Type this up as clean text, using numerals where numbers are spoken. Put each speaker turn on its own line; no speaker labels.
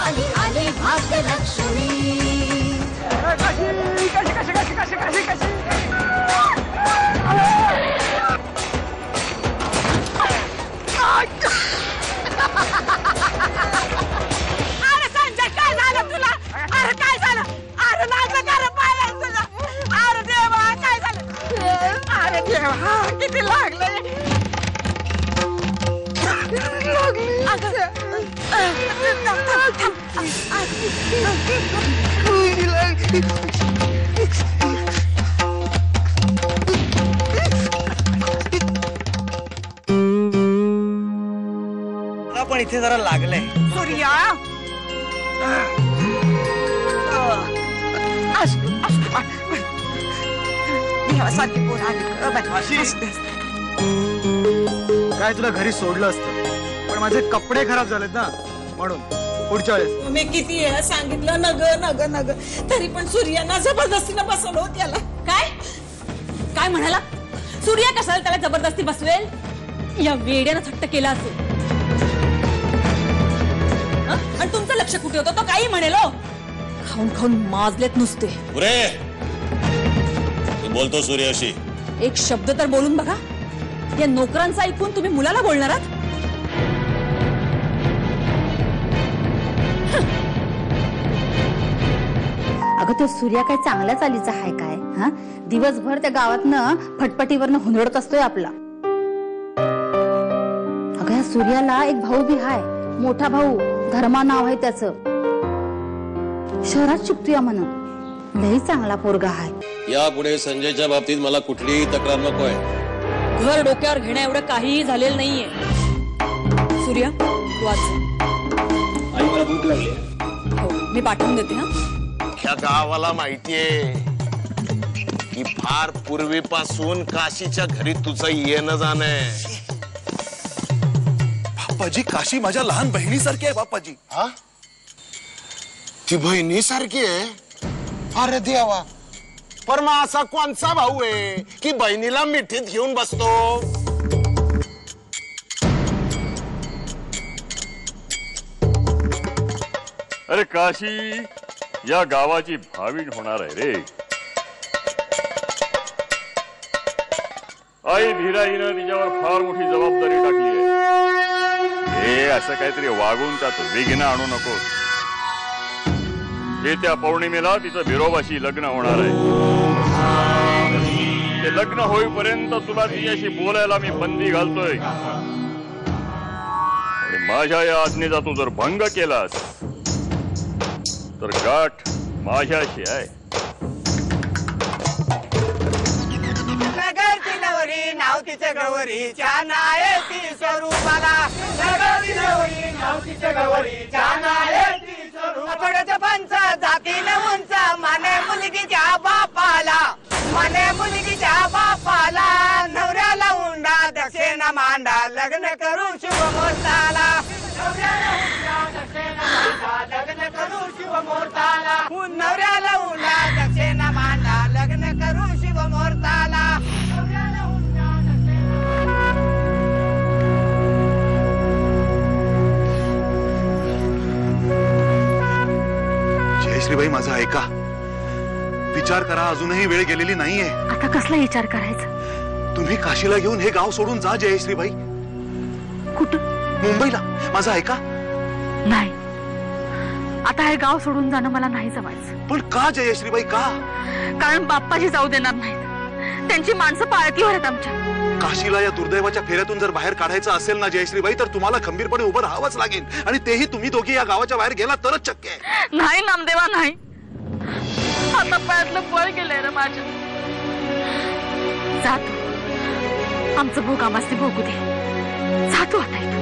आली आली भाग्यलक्ष्मी.
अरे संजय काय झालं तुला? अरे काय झालं? अरे लागलं का रे पायाला तुला? अरे देवा काय झालं? अरे देवा किती लागलंय.
पण इथे जरा लागलंय.
सूर्या देवासारखी पोर आली.
काय तुला घरी सोडलं असतं पण माझे कपडे खराब झालेत ना म्हणून पुढच्या वेळेस.
मी किती वेळा सांगितलं नग नग नग तरी पण सूर्याना जबरदस्तीनं बसवलं होत त्याला.
काय काय म्हणाला? सूर्या कशाला त्याला जबरदस्ती बसवेल? या वेड्यानं थट्ट केला असेल. आणि तुमचं लक्ष कुठे होतं? तो काही म्हणेल. खाऊन खाऊन माजलेत नुसते.
तू बोलतो सूर्याशी
एक शब्द तर बोलून बघा. या नोकरांचं ऐकून तुम्ही मुलाला बोलणार आहात?
अगं तो सूर्या काय चांगल्या चालीचा आहे काय? हा दिवसभर त्या गावातनं फटफटीवरनं हुंदडत असतोय आपला. अगं या सूर्याला एक भाऊ बी हाय, मोठा भाऊ धर्मा नाव आहे त्याचं. शहरात शिकतोय म्हण. लई चांगला पोरगा आहे.
यापुढे संजयच्या बाबतीत मला कुठलीही तक्रार नकोय.
घर डोक्यावर घेण्या एवढं काहीही झालेलं नाहीये. सूर्या तू आज
आई मला भूक लागली.
हो मी पाठवून देते. हा
ह्या गावाला माहितीये की फार पूर्वीपासून काशीच्या घरी तुझं येणं जाणं आहे.
बाप्पाजी काशी माझ्या लहान बहिणीसारखी आहे बाप्पाजी.
हा ती बहिणीसारखी आहे? अरे देवा, पर मग असा कोणचा भाऊ आहे की बहिणीला मिठीत घेऊन बसतो?
अरे काशी या गावाची भावीण होणार आहे रे. आई धीराईनं तिच्यावर फार मोठी जबाबदारी टाकली आहे. हे असं काहीतरी वागून त्यात विघ्न आणू नको. येत्या पौर्णिमेला तिचं बिरोबाशी लग्न होणार आहे. ते लग्न होईपर्यंत तुला तिच्याशी बोलायला मी बंदी घालतोय. आणि माझ्या या आज्ञेचा तू जर भंग केलास तर गाठ माझ्याशी आहे.
नगरची नवरी नाव तिच्या गौरीच्या नाये ती स्वरूपाला. नगरची नवरी नाव तिच्या गौरीच्या नाये ती स्वरूप. आठवड्याच्या पंच जातीने उंच माने मुलगीच्या बापाला. माने मुलगीच्या बापाला. नवऱ्याला उंडा दक्षिणा मांडा लग्न करू शुभ मुहूर्ताला. नवऱ्याला उंडा दक्षिणा मांडा लग्न करू शुभ मुहूर्ताला. नवऱ्याला उंडा दक्षिणा मांडा लग्न करू शुभ मुहूर्ताला.
जयश्रीबाई माझा ऐका. विचार करा, अजूनही वेळ गेलेली नाहीये.
आता कसला विचार करायचा?
तुम्ही काशीला घेऊन हे गाव सोडून जा जयश्रीबाई.
कुठं?
मुंबईला. माझा ऐका.
नाही, आता हे गाव सोडून जाणं मला नाही जमायचं.
पण का जयश्रीबाई का?
कारण बाप्पाजी जाऊ देणार नाहीत. त्यांची माणसं पाळतीवर आहेत आमच्या.
काशीला या दुर्दैवाच्या फेऱ्यातून जर बाहेर काढायचं असेल ना जयश्रीबाई तर तुम्हाला खंबीरपणे उभं राहावंच लागेल. आणि तेही तुम्ही दोघी या गावाच्या बाहेर गेला तरच शक्य आहे.
नाही नामदेवा नाही. आता पायातलं बळ गेलंय रे माझ्या. जातो आमचं भोग आमासनी भोगू दे. जातो आता इथं.